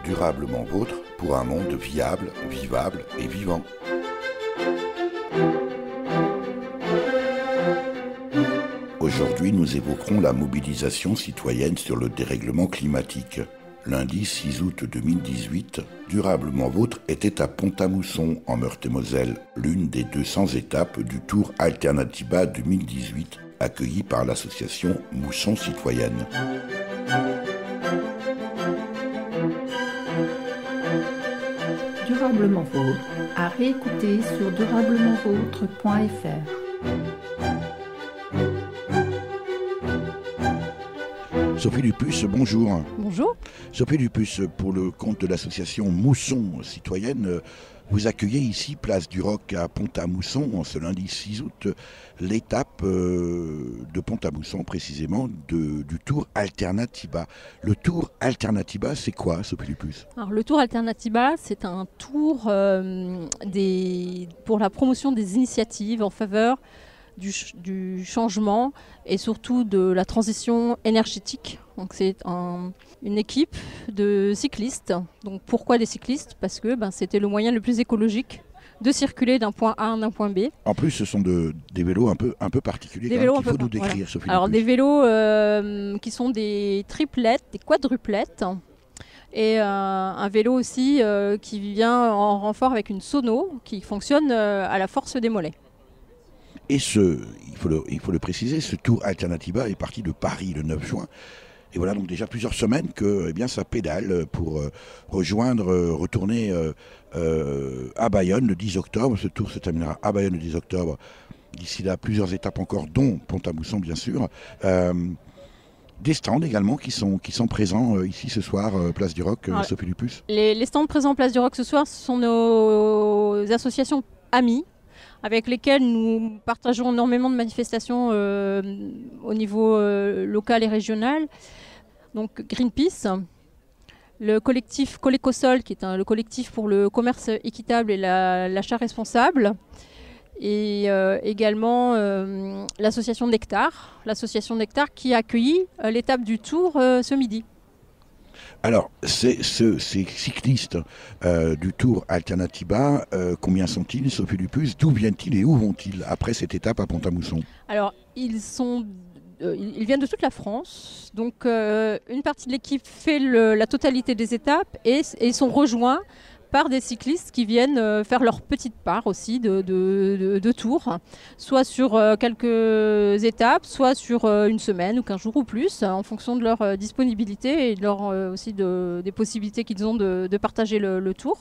durablement vôtre pour un monde viable, vivable et vivant. Aujourd'hui, nous évoquerons la mobilisation citoyenne sur le dérèglement climatique. Lundi 6 août 2018, Durablement Vôtre était à Pont-à-Mousson, en Meurthe-et-Moselle, l'une des 200 étapes du Tour Alternatiba 2018, accueillie par l'association Mousson Citoyenne. Durablement Vôtre, à réécouter sur durablementvôtre.fr. Sophie Dupuce, bonjour. Bonjour. Sophie Dupuce, pour le compte de l'association Mousson Citoyenne, vous accueillez ici, place du Roc à Pont-à-Mousson, ce lundi 6 août, l'étape de Pont-à-Mousson, précisément, du Tour Alternatiba. Le Tour Alternatiba, c'est quoi, Sophie Dupuce? Alors, le Tour Alternatiba, c'est un tour pour la promotion des initiatives en faveur du changement et surtout de la transition énergétique. Donc c'est une équipe de cyclistes. Donc pourquoi des cyclistes? Parce que c'était le moyen le plus écologique de circuler d'un point A à un point B. En plus, ce sont des vélos un peu particuliers qu'il faut nous décrire, voilà. Sophie. Alors des vélos qui sont des triplettes, des quadruplettes. Et un vélo aussi qui vient en renfort avec une sono qui fonctionne à la force des mollets. Et il faut le préciser, ce Tour Alternatiba est parti de Paris le 9 juin. Et voilà donc déjà plusieurs semaines que ça pédale pour retourner à Bayonne le 10 octobre. Ce tour se terminera à Bayonne le 10 octobre. D'ici là, plusieurs étapes encore, dont Pont-à-Mousson bien sûr. Des stands également qui sont présents ici ce soir, place du Roc, Sophie Dupuce. Les stands présents place du Roc ce soir, ce sont nos associations amies, avec lesquels nous partageons énormément de manifestations au niveau local et régional. Donc Greenpeace, le collectif Colécosol, qui est le collectif pour le commerce équitable et l'achat responsable, et également l'association Nectar qui a accueilli l'étape du Tour ce midi. Alors, ces cyclistes du Tour Alternatiba, combien sont-ils, Sophie Dupuce? D'où viennent-ils et où vont-ils après cette étape à Pont-à-Mousson? Alors, ils viennent de toute la France. Donc, une partie de l'équipe fait la totalité des étapes et sont rejoints par des cyclistes qui viennent faire leur petite part aussi de tour, soit sur quelques étapes, soit sur une semaine ou 15 jours ou plus, en fonction de leur disponibilité et aussi des possibilités qu'ils ont de partager le tour.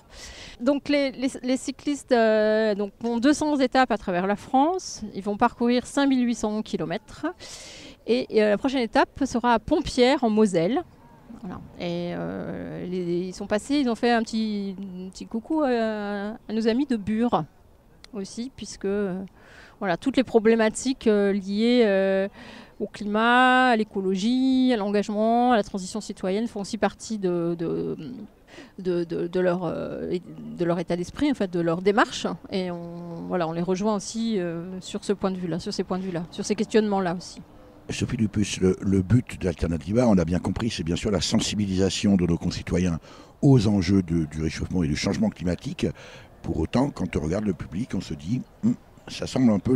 Donc les cyclistes ont 200 étapes à travers la France, ils vont parcourir 5800 km et la prochaine étape sera à Pompierre en Moselle. Voilà. Et ils sont passés, ils ont fait un petit coucou à nos amis de Bure aussi, puisque toutes les problématiques liées au climat, à l'écologie, à l'engagement, à la transition citoyenne font aussi partie de leur état d'esprit, en fait, de leur démarche. Et on les rejoint aussi sur ces points de vue-là, sur ces questionnements-là aussi. Sophie Dupuce, le but d'Alternativa, on l'a bien compris, c'est bien sûr la sensibilisation de nos concitoyens aux enjeux du réchauffement et du changement climatique. Pour autant, quand on regarde le public, on se dit ça ressemble un peu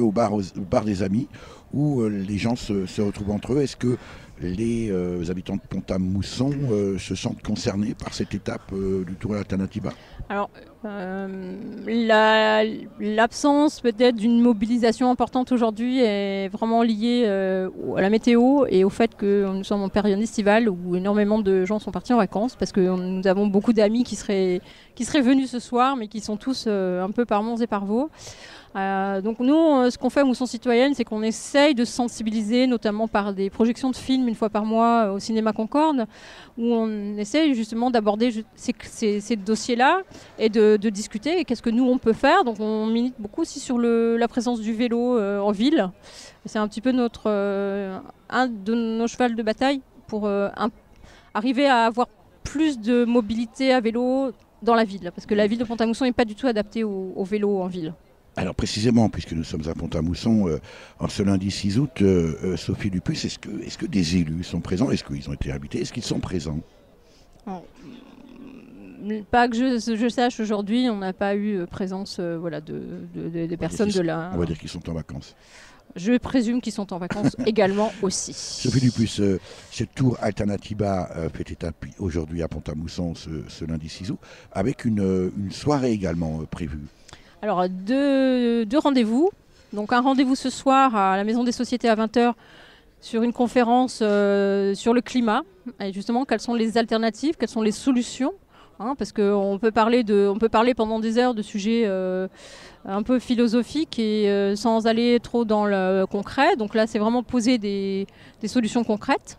au bar des amis où les gens se retrouvent entre eux. Est-ce que les habitants de Pont-à-Mousson se sentent concernés par cette étape du Tour Alternatiba? Alors, l'absence peut-être d'une mobilisation importante aujourd'hui est vraiment liée à la météo et au fait que nous sommes en période estivale où énormément de gens sont partis en vacances, parce que nous avons beaucoup d'amis qui seraient venus ce soir mais qui sont tous un peu par Mons et par Vaux. Donc nous, ce qu'on fait à Mousson Citoyenne, c'est qu'on essaye de sensibiliser, notamment par des projections de films une fois par mois au cinéma Concorde, où on essaye justement d'aborder ces dossiers-là et de discuter qu'est-ce que nous on peut faire. Donc on milite beaucoup aussi sur la présence du vélo en ville. C'est un petit peu un de nos chevals de bataille pour arriver à avoir plus de mobilité à vélo dans la ville, parce que la ville de Pont-à-Mousson n'est pas du tout adaptée au vélo en ville. Alors précisément, puisque nous sommes à Pont-à-Mousson en ce lundi 6 août, Sophie Dupuce, est-ce que des élus sont présents? Est-ce qu'ils ont été invités? Est-ce qu'ils sont présents? Alors, pas que je sache aujourd'hui, on n'a pas eu présence des personnes de là. On va dire qu'ils sont en vacances. Je présume qu'ils sont en vacances également aussi. Sophie Dupuis, cette tour Alternativa fait étape aujourd'hui à Pont-à-Mousson ce lundi 6 août, avec une soirée également prévue. Alors, deux rendez-vous. Donc, un rendez-vous ce soir à la Maison des Sociétés à 20h sur une conférence sur le climat. Et justement, quelles sont les alternatives, quelles sont les solutions, parce qu'on peut parler pendant des heures de sujets un peu philosophiques et sans aller trop dans le concret. Donc là, c'est vraiment poser des solutions concrètes.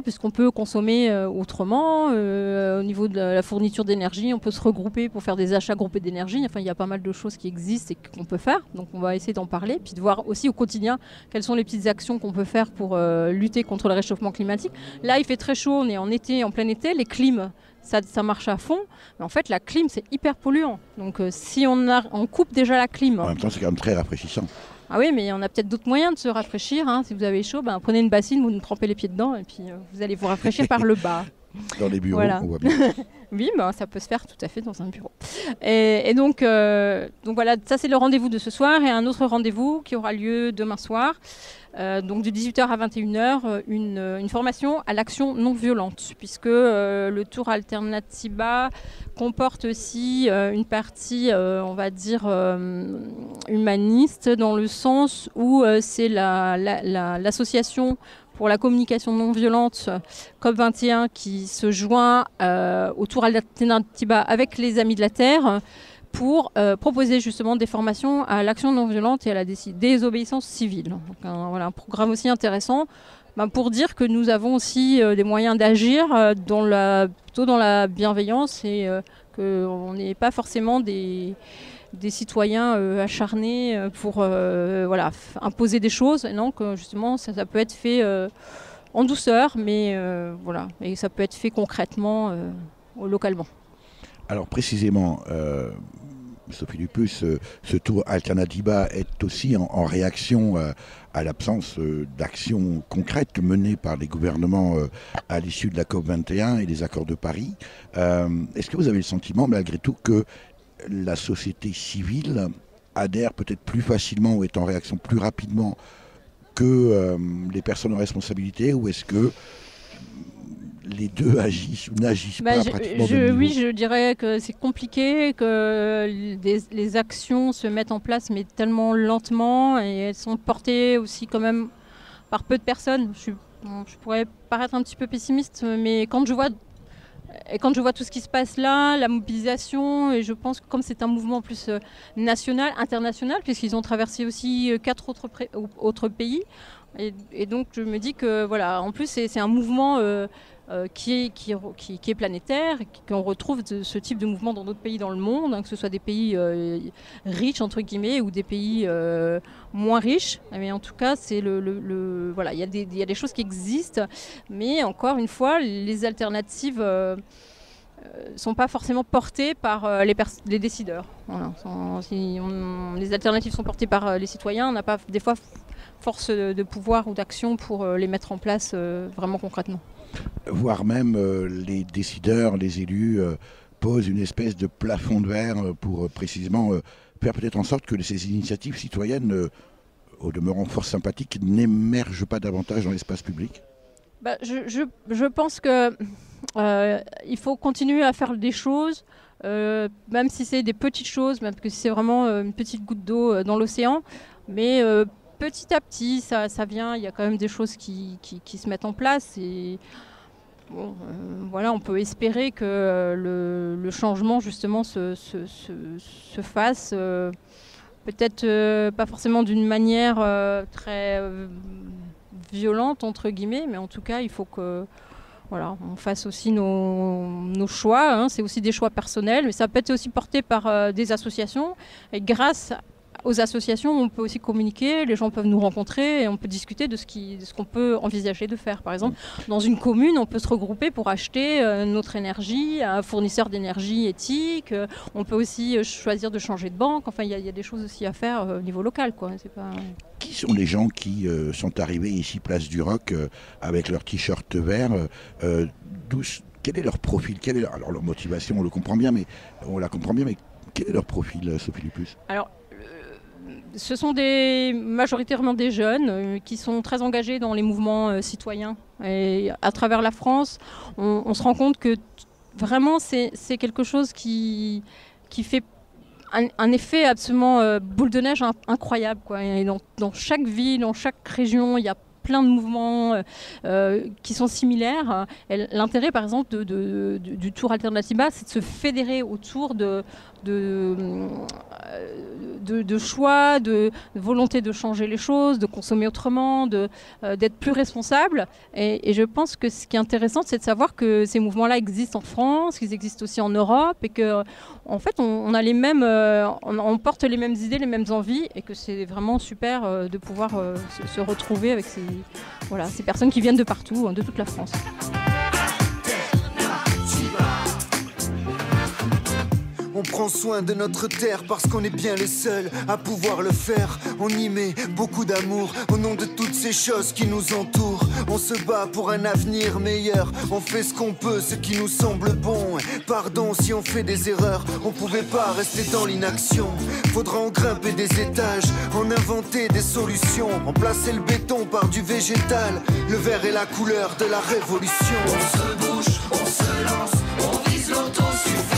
Puisqu'on peut consommer autrement. Au niveau de la fourniture d'énergie, on peut se regrouper pour faire des achats groupés d'énergie. Enfin, il y a pas mal de choses qui existent et qu'on peut faire. Donc, on va essayer d'en parler, puis de voir aussi au quotidien quelles sont les petites actions qu'on peut faire pour lutter contre le réchauffement climatique. Là, il fait très chaud, on est en été, en plein été. Les clims, ça marche à fond. Mais en fait, la clim, c'est hyper polluant. Donc, si on coupe déjà la clim... En même temps, c'est quand même très rafraîchissant. Ah oui, mais on a peut-être d'autres moyens de se rafraîchir. Si vous avez chaud, prenez une bassine, vous nous trempez les pieds dedans et puis vous allez vous rafraîchir par le bas. Dans les bureaux, voilà. On voit bien. Oui, ça peut se faire tout à fait dans un bureau. Et donc voilà, ça c'est le rendez-vous de ce soir. Et un autre rendez-vous qui aura lieu demain soir, donc de 18h à 21h, une formation à l'action non violente, puisque le Tour Alternativa comporte aussi une partie, on va dire, humaniste, dans le sens où c'est l'association pour la communication non violente COP21 qui se joint au Tour Alternativa avec les Amis de la Terre pour proposer justement des formations à l'action non violente et à la désobéissance civile. Donc un programme aussi intéressant pour dire que nous avons aussi des moyens d'agir plutôt dans la bienveillance et qu'on n'est pas forcément des citoyens acharnés pour imposer des choses. Et donc justement ça peut être fait en douceur, mais et ça peut être fait concrètement, localement. Alors précisément, Sophie Dupuis, ce Tour Alternativa est aussi en réaction à l'absence d'actions concrètes menées par les gouvernements à l'issue de la COP21 et des accords de Paris. Est-ce que vous avez le sentiment, malgré tout, que la société civile adhère peut-être plus facilement ou est en réaction plus rapidement que les personnes en responsabilité, ou est-ce que les deux agissent ou n'agissent pas pratiquement de même niveau? Oui, je dirais que c'est compliqué, que les actions se mettent en place mais tellement lentement et elles sont portées aussi quand même par peu de personnes. Je pourrais paraître un petit peu pessimiste, mais quand je vois tout ce qui se passe là, la mobilisation, et je pense que comme c'est un mouvement plus national, international, puisqu'ils ont traversé aussi 4 autres pays, et donc je me dis que voilà, en plus c'est un mouvement qui est planétaire, qu'on retrouve ce type de mouvement dans d'autres pays dans le monde, que ce soit des pays riches entre guillemets ou des pays moins riches. Mais en tout cas, c'est voilà, il y a des choses qui existent, mais encore une fois, les alternatives sont pas forcément portées par les décideurs. Voilà. Les alternatives sont portées par les citoyens. On n'a pas des fois force de pouvoir ou d'action pour les mettre en place vraiment concrètement. Voire même les décideurs, les élus posent une espèce de plafond de verre pour précisément faire peut-être en sorte que ces initiatives citoyennes, au demeurant fort sympathiques, n'émergent pas davantage dans l'espace public. Je pense que il faut continuer à faire des choses, même si c'est des petites choses, même que si c'est vraiment une petite goutte d'eau dans l'océan, mais petit à petit, ça vient. Il y a quand même des choses qui se mettent en place. Et bon, voilà, on peut espérer que le changement, justement, se fasse. Peut-être pas forcément d'une manière très violente, entre guillemets, mais en tout cas, il faut que voilà, on fasse aussi nos choix. C'est aussi des choix personnels, mais ça peut être aussi porté par des associations. Et grâce aux associations, on peut aussi communiquer, les gens peuvent nous rencontrer et on peut discuter de ce qu'on peut envisager de faire. Par exemple, dans une commune, on peut se regrouper pour acheter notre énergie à un fournisseur d'énergie éthique. On peut aussi choisir de changer de banque. Enfin, il y a des choses aussi à faire au niveau local, quoi. C'est pas... Qui sont les gens qui sont arrivés ici, place du Roc, avec leur t-shirt vert quel est leur profil? Alors leur motivation, on la comprend bien, mais quel est leur profil, Sophie Lupus? Alors, ce sont majoritairement des jeunes qui sont très engagés dans les mouvements citoyens. Et à travers la France, on se rend compte que vraiment c'est quelque chose qui fait un effet absolument boule de neige incroyable, quoi. Et dans chaque ville, dans chaque région, il y a plein de mouvements qui sont similaires. Et l'intérêt, par exemple, du Tour Alternatiba, c'est de se fédérer autour de choix, de volonté de changer les choses, de consommer autrement, d'être plus responsable. Et je pense que ce qui est intéressant, c'est de savoir que ces mouvements-là existent en France, qu'ils existent aussi en Europe, et que en fait, on a les mêmes, on porte les mêmes idées, les mêmes envies, et que c'est vraiment super de pouvoir se retrouver avec ces personnes qui viennent de partout, de toute la France. On prend soin de notre terre parce qu'on est bien les seuls à pouvoir le faire. On y met beaucoup d'amour au nom de toutes ces choses qui nous entourent. On se bat pour un avenir meilleur. On fait ce qu'on peut, ce qui nous semble bon. Pardon si on fait des erreurs, on pouvait pas rester dans l'inaction. Faudra en grimper des étages, en inventer des solutions, remplacer le béton par du végétal. Le vert est la couleur de la révolution. On se bouge, on se lance, on vise l'autosuffisance.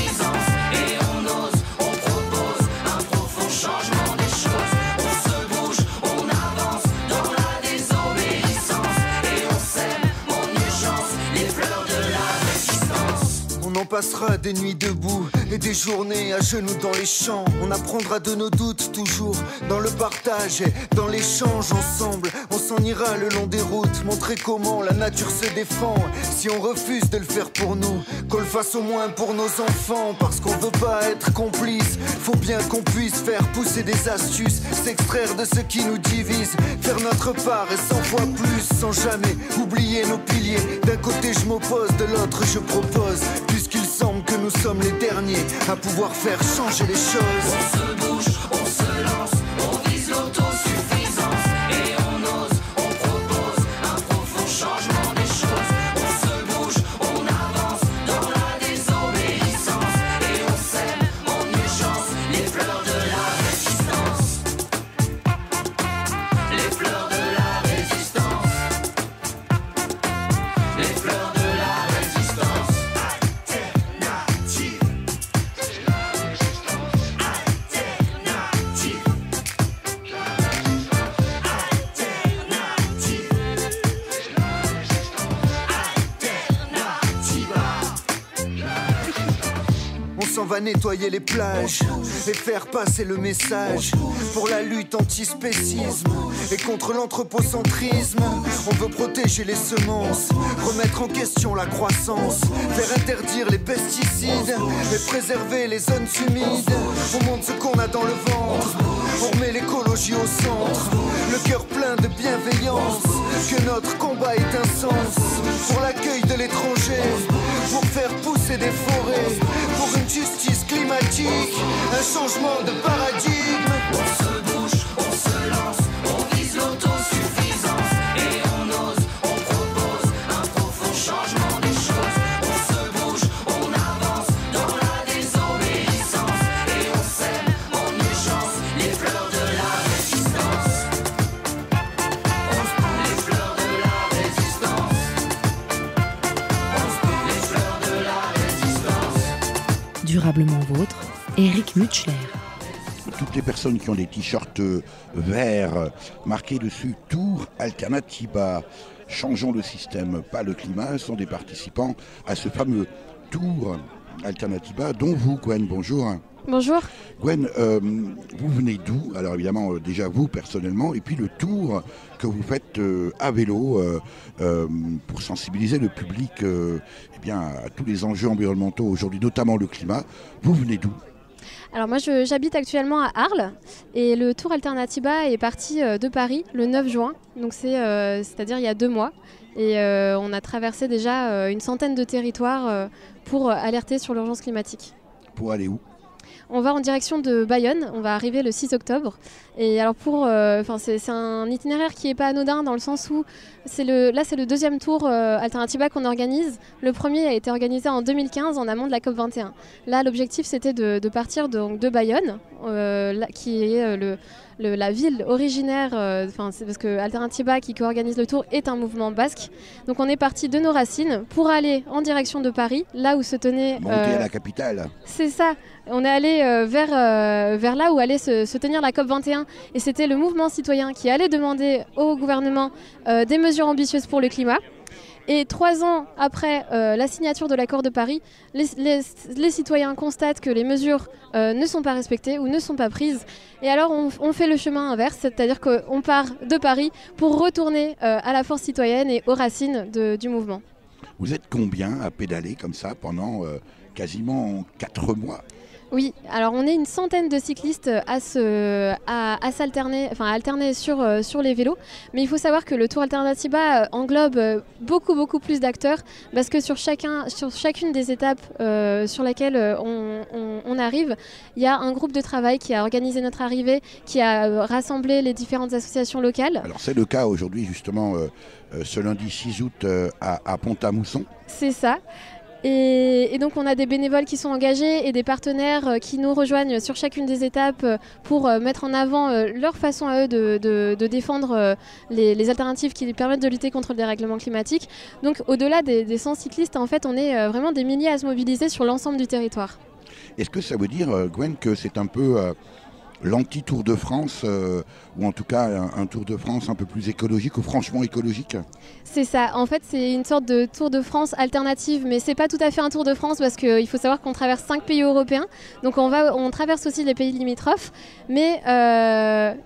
Changement des choses, on se bouge, on avance dans la désobéissance et on sème en urgence les fleurs de la résistance. On en passera des nuits debout et des journées à genoux dans les champs. On apprendra de nos doutes toujours dans le partage et dans l'échange ensemble. On s'en ira le long des routes, montrer comment la nature se défend. Si on refuse de le faire pour nous, qu'on le fasse au moins pour nos enfants. Parce qu'on veut pas être complice, faut bien qu'on puisse faire pousser des astuces, s'extraire de ce qui nous divise, faire notre part et 100 fois plus, sans jamais oublier nos piliers. D'un côté je m'oppose, de l'autre je propose, puisqu'il semble que nous sommes les derniers à pouvoir faire changer les choses. On se bouge, on se lance, on vise l'autosuffisance et on ose, on propose un profond changement des choses. On se bouge, on avance dans la désobéissance et on sème en urgence les fleurs de la résistance. Les fleurs de la résistance. Les fleurs de la résistance. Alternative. On va nettoyer les plages et faire passer le message pour la lutte anti-spécisme et contre l'anthropocentrisme. On veut protéger les semences, remettre en question la croissance, faire interdire les pesticides et préserver les zones humides. On montre ce qu'on a dans le ventre, on remet l'écologie au centre, le cœur plein de bienveillance, que notre combat ait un sens pour l'accueil de l'étranger, pour faire pousser des forêts, pour une justice climatique, un changement de paradigme. On se bouge, on se lance, on vise l'autosuffisance et on ose, on propose un profond changement des choses. On se bouge, on avance dans la désobéissance et on sème en urgence les fleurs de la résistance. Les fleurs de la résistance. Les fleurs de la résistance. Durablement vôtre, Éric Mutschler. Toutes les personnes qui ont des t-shirts verts marqués dessus Tour Alternatiba, changeons le système, pas le climat, sont des participants à ce fameux Tour Alternatiba, dont vous, Gwen, bonjour. Bonjour. Gwen, vous venez d'où? Alors évidemment, déjà vous personnellement, et puis le tour que vous faites à vélo pour sensibiliser le public à tous les enjeux environnementaux aujourd'hui, notamment le climat. Vous venez d'où? Alors moi j'habite actuellement à Arles et le Tour Alternatiba est parti de Paris le 9 juin, donc c'est-à-dire il y a 2 mois. Et on a traversé déjà une centaine de territoires pour alerter sur l'urgence climatique. Pour aller où? On va en direction de Bayonne, on va arriver le 6 octobre. Et alors c'est un itinéraire qui n'est pas anodin dans le sens où c'est le 2e tour Alternatiba qu'on organise. Le premier a été organisé en 2015 en amont de la COP21. Là, l'objectif c'était de partir donc, de Bayonne, qui est la ville originaire, c'est parce que Alternatiba qui co-organise le tour est un mouvement basque. Donc on est parti de nos racines pour aller en direction de Paris, là où se tenait... Monter à la capitale. C'est ça. On est allé vers là où allait se tenir la COP21 et c'était le mouvement citoyen qui allait demander au gouvernement des mesures ambitieuses pour le climat. Et 3 ans après la signature de l'accord de Paris, les citoyens constatent que les mesures ne sont pas respectées ou ne sont pas prises. Et alors on fait le chemin inverse, c'est-à-dire qu'on part de Paris pour retourner à la force citoyenne et aux racines du mouvement. Vous êtes combien à pédaler comme ça pendant quasiment 4 mois? Oui, alors on est une centaine de cyclistes à alterner sur les vélos, mais il faut savoir que le Tour Alternatiba englobe beaucoup plus d'acteurs parce que sur chacune des étapes sur lesquelles on arrive, il y a un groupe de travail qui a organisé notre arrivée, qui a rassemblé les différentes associations locales. Alors c'est le cas aujourd'hui justement ce lundi 6 août à Pont-à-Mousson. C'est ça. Et donc on a des bénévoles qui sont engagés et des partenaires qui nous rejoignent sur chacune des étapes pour mettre en avant leur façon à eux de défendre les alternatives qui permettent de lutter contre le dérèglement climatique. Donc au-delà des 100 cyclistes, en fait, on est vraiment des milliers à se mobiliser sur l'ensemble du territoire. Est-ce que ça veut dire, Gwen, que c'est un peu l'anti-Tour de France, ou en tout cas un Tour de France un peu plus écologique ou franchement écologique? C'est ça, en fait c'est une sorte de Tour de France alternative, mais c'est pas tout à fait un Tour de France parce qu'il faut savoir qu'on traverse 5 pays européens, donc on traverse aussi les pays limitrophes, mais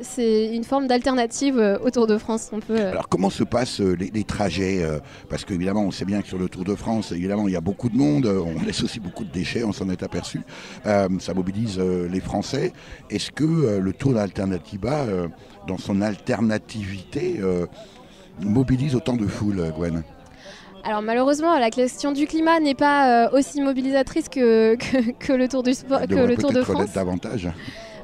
c'est une forme d'alternative au Tour de France. Alors comment se passent les trajets parce qu'évidemment on sait bien que sur le Tour de France, évidemment il y a beaucoup de monde, on laisse aussi beaucoup de déchets, on s'en est aperçu, ça mobilise les Français. Est-ce que le Tour d'Alternatiba, dans son alternativité, mobilise autant de foule, Gwen? Alors malheureusement, la question du climat n'est pas aussi mobilisatrice que le Tour du sport, que le Tour de France. Davantage.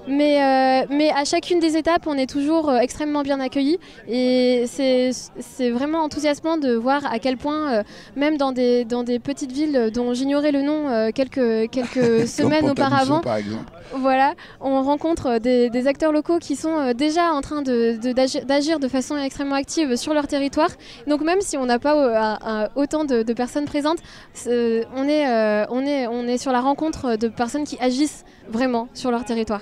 Mais à chacune des étapes, on est toujours extrêmement bien accueillis et c'est vraiment enthousiasmant de voir à quel point, même dans des petites villes dont j'ignorais le nom quelques semaines auparavant, par exemple. Voilà, on rencontre des acteurs locaux qui sont déjà en train d'agir de façon extrêmement active sur leur territoire. Donc même si on n'a pas autant de personnes présentes, on est sur la rencontre de personnes qui agissent vraiment sur leur territoire.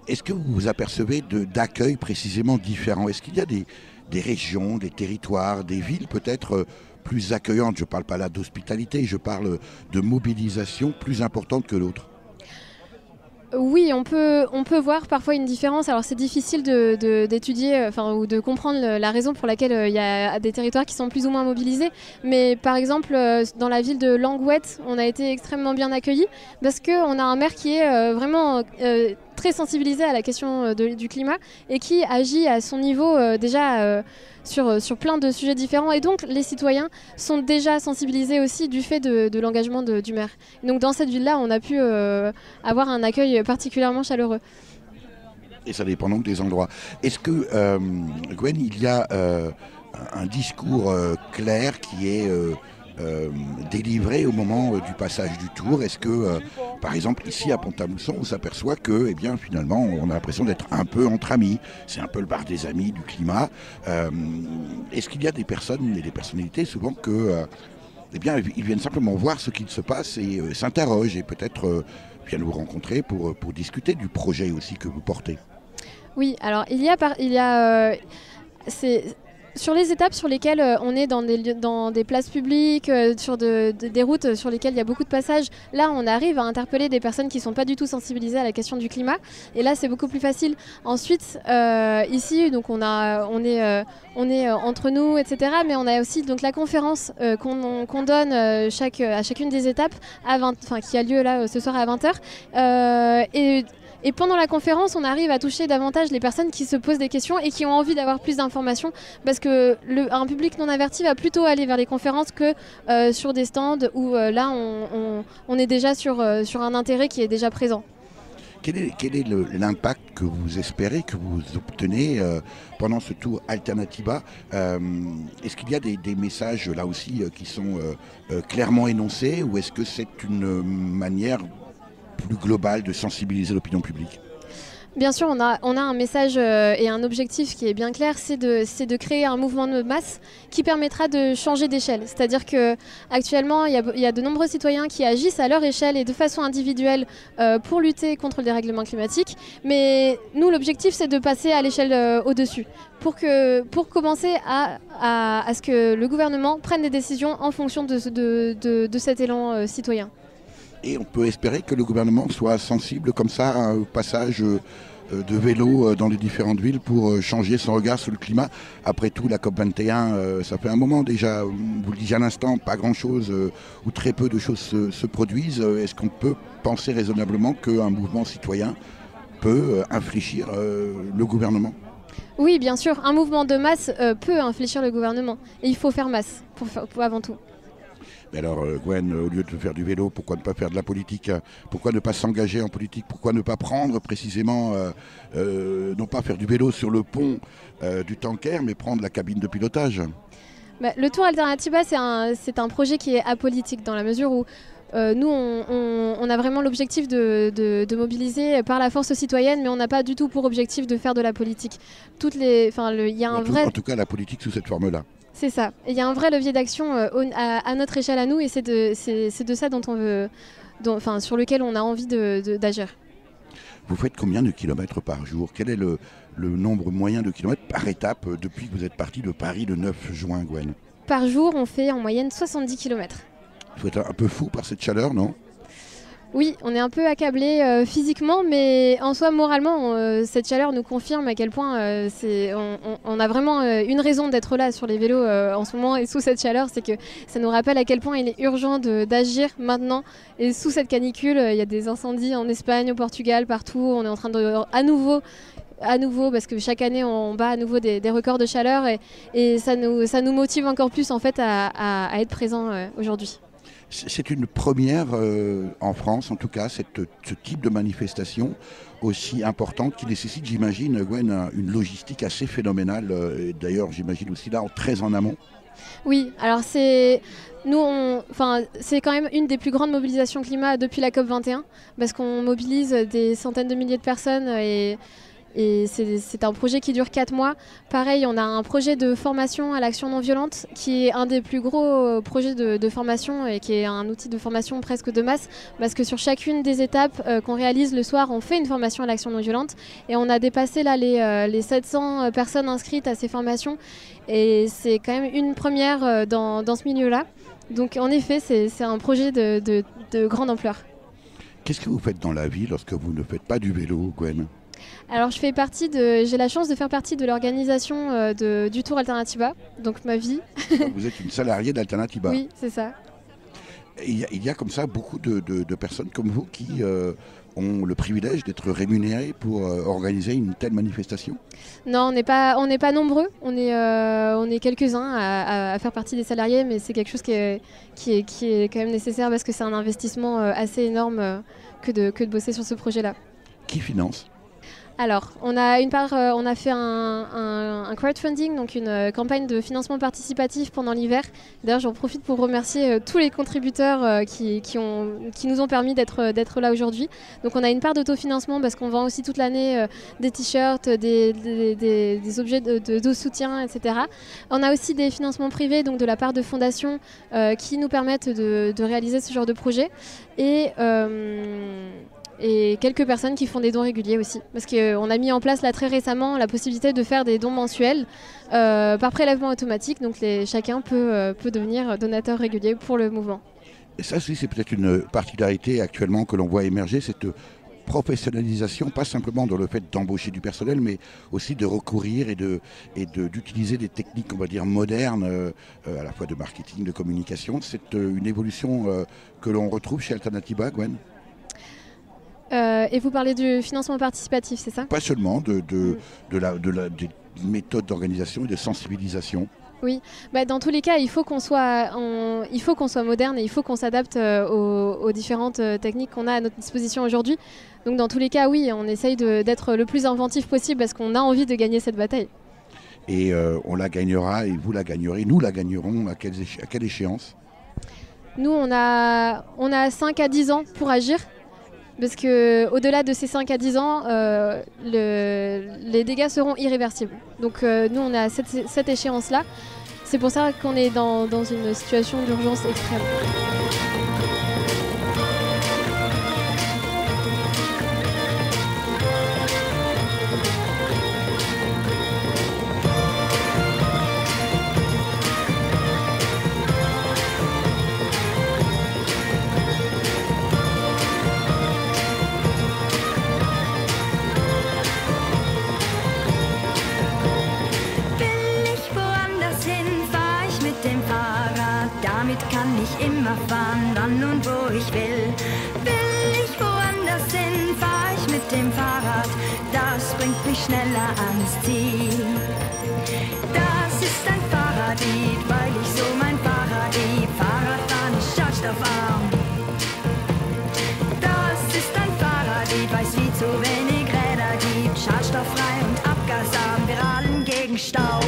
Est-ce que vous vous apercevez d'accueils précisément différents? Est-ce qu'il y a des régions, des territoires, des villes peut-être plus accueillantes? Je ne parle pas là d'hospitalité, je parle de mobilisation plus importante que l'autre. Oui, on peut voir parfois une différence. Alors c'est difficile d'étudier ou de comprendre la raison pour laquelle il y a des territoires qui sont plus ou moins mobilisés. Mais par exemple, dans la ville de Langouette, on a été extrêmement bien accueillis parce qu'on a un maire qui est vraiment très sensibilisé à la question du climat et qui agit à son niveau déjà sur plein de sujets différents. Et donc les citoyens sont déjà sensibilisés aussi du fait de l'engagement du maire. Et donc dans cette ville-là, on a pu avoir un accueil particulièrement chaleureux. Et ça dépend donc des endroits. Est-ce que, Gwen, il y a un discours clair qui est délivré au moment du passage du Tour? Est-ce que, par exemple, ici à Pont-à-Mousson, on s'aperçoit que, finalement, on a l'impression d'être un peu entre amis. C'est un peu le bar des amis du climat. Est-ce qu'il y a des personnes et des personnalités souvent que, ils viennent simplement voir ce qu'il se passe et s'interrogent et peut-être viennent vous rencontrer pour discuter du projet aussi que vous portez? Oui, alors Sur les étapes sur lesquelles on est dans des places publiques, sur des routes sur lesquelles il y a beaucoup de passages, là on arrive à interpeller des personnes qui ne sont pas du tout sensibilisées à la question du climat. Et là c'est beaucoup plus facile. Ensuite, ici, donc on est entre nous, etc. Mais on a aussi donc, la conférence qu'on donne à chacune des étapes qui a lieu là ce soir à 20h. Et pendant la conférence, on arrive à toucher davantage les personnes qui se posent des questions et qui ont envie d'avoir plus d'informations, parce que un public non averti va plutôt aller vers les conférences que sur des stands où là on est déjà sur un intérêt qui est déjà présent. Quel est l'impact que vous espérez, que vous obtenez pendant ce tour Alternativa? Est-ce qu'il y a des messages là aussi qui sont clairement énoncés, ou est-ce que c'est une manière plus global de sensibiliser l'opinion publique? Bien sûr, on a un message et un objectif qui est bien clair, c'est de créer un mouvement de masse qui permettra de changer d'échelle. C'est-à-dire qu'actuellement, il y a de nombreux citoyens qui agissent à leur échelle et de façon individuelle pour lutter contre le dérèglement climatique. Mais nous, l'objectif, c'est de passer à l'échelle au-dessus, pour commencer à ce que le gouvernement prenne des décisions en fonction de cet élan citoyen. Et on peut espérer que le gouvernement soit sensible comme ça à un passage de vélo dans les différentes villes pour changer son regard sur le climat. Après tout, la COP21, ça fait un moment déjà, vous le disiez à l'instant, pas grand-chose ou très peu de choses se produisent. Est-ce qu'on peut penser raisonnablement qu'un mouvement citoyen peut infléchir le gouvernement? Oui, bien sûr, un mouvement de masse peut infléchir le gouvernement. Et il faut faire masse, avant tout. Mais alors Gwen, au lieu de faire du vélo, pourquoi ne pas faire de la politique? Pourquoi ne pas s'engager en politique? Pourquoi ne pas prendre précisément, non pas faire du vélo sur le pont du Tanker, mais prendre la cabine de pilotage? Le Tour Alternativa, c'est un projet qui est apolitique, dans la mesure où nous, on a vraiment l'objectif de mobiliser par la force citoyenne, mais on n'a pas du tout pour objectif de faire de la politique. En tout cas, la politique sous cette forme-là. C'est ça. Il y a un vrai levier d'action à notre échelle à nous, et c'est de ça dont on veut, sur lequel on a envie d'agir. Vous faites combien de kilomètres par jour? Quel est le nombre moyen de kilomètres par étape depuis que vous êtes parti de Paris le 9 juin, Gwen? Par jour, on fait en moyenne 70 km. Il faut être un peu fou par cette chaleur, non? Oui, on est un peu accablé physiquement, mais en soi, moralement, cette chaleur nous confirme à quel point on a vraiment une raison d'être là sur les vélos en ce moment et sous cette chaleur. C'est que ça nous rappelle à quel point il est urgent d'agir maintenant. Et sous cette canicule, il y a des incendies en Espagne, au Portugal, partout. On est en train de, à nouveau, parce que chaque année on bat à nouveau des records de chaleur, et ça nous motive encore plus en fait à être présent aujourd'hui. C'est une première en France, en tout cas, ce type de manifestation aussi importante qui nécessite, j'imagine, Gwen, une logistique assez phénoménale. Et d'ailleurs, j'imagine aussi là, très en amont. Oui, alors c'est quand même une des plus grandes mobilisations climat depuis la COP21, parce qu'on mobilise des centaines de milliers de personnes et c'est un projet qui dure 4 mois. Pareil, on a un projet de formation à l'action non violente qui est un des plus gros projets de formation et qui est un outil de formation presque de masse, parce que sur chacune des étapes qu'on réalise le soir, on fait une formation à l'action non violente, et on a dépassé là les 700 personnes inscrites à ces formations, et c'est quand même une première dans ce milieu-là. Donc en effet, c'est un projet de grande ampleur. Qu'est-ce que vous faites dans la vie lorsque vous ne faites pas du vélo, Gwen ? Alors j'ai la chance de faire partie de l'organisation du Tour Alternativa, donc ma vie. Vous êtes une salariée d'Alternativa. Oui, c'est ça. Il y a comme ça beaucoup de personnes comme vous qui ont le privilège d'être rémunérées pour organiser une telle manifestation? Non, on n'est pas nombreux, on est quelques-uns à faire partie des salariés, mais c'est quelque chose qui est quand même nécessaire, parce que c'est un investissement assez énorme que de bosser sur ce projet-là. Qui finance ? Alors, on a fait un crowdfunding, donc une campagne de financement participatif pendant l'hiver. D'ailleurs, j'en profite pour remercier tous les contributeurs qui nous ont permis d'être là aujourd'hui. Donc, on a une part d'autofinancement parce qu'on vend aussi toute l'année des t-shirts, des objets de soutien, etc. On a aussi des financements privés, donc de la part de fondations et quelques personnes qui font des dons réguliers aussi. Parce qu'on a mis en place là très récemment la possibilité de faire des dons mensuels par prélèvement automatique. Donc chacun peut devenir donateur régulier pour le mouvement. Et ça aussi, c'est peut-être une particularité actuellement que l'on voit émerger, cette professionnalisation, pas simplement dans le fait d'embaucher du personnel, mais aussi de recourir et d'utiliser des techniques, on va dire, modernes, à la fois de marketing, de communication. C'est une évolution que l'on retrouve chez Alternatiba, Gwen? Et vous parlez du financement participatif, c'est ça? Pas seulement, des méthodes d'organisation et de sensibilisation. Oui, dans tous les cas, il faut qu'on soit moderne et il faut qu'on s'adapte aux différentes techniques qu'on a à notre disposition aujourd'hui. Donc dans tous les cas, oui, on essaye d'être le plus inventif possible parce qu'on a envie de gagner cette bataille. Et on la gagnera et vous la gagnerez, nous la gagnerons à quelle échéance? Nous, on a 5 à 10 ans pour agir. Parce qu'au-delà de ces 5 à 10 ans, les dégâts seront irréversibles. Donc nous, on a cette échéance-là. C'est pour ça qu'on est dans une situation d'urgence extrême. Kann ich immer fahren, wann und wo ich will. Will ich woanders hin, fahr ich mit dem Fahrrad. Das bringt mich schneller ans Ziel. Das ist ein Fahrradlied, weil ich so mein Fahrrad lieb. Fahrradfahren ist schadstoffarm. Das ist ein Fahrradlied, weil's viel zu wenig Räder gibt. Schadstofffrei und abgasarm, wir rallen gegen Stau.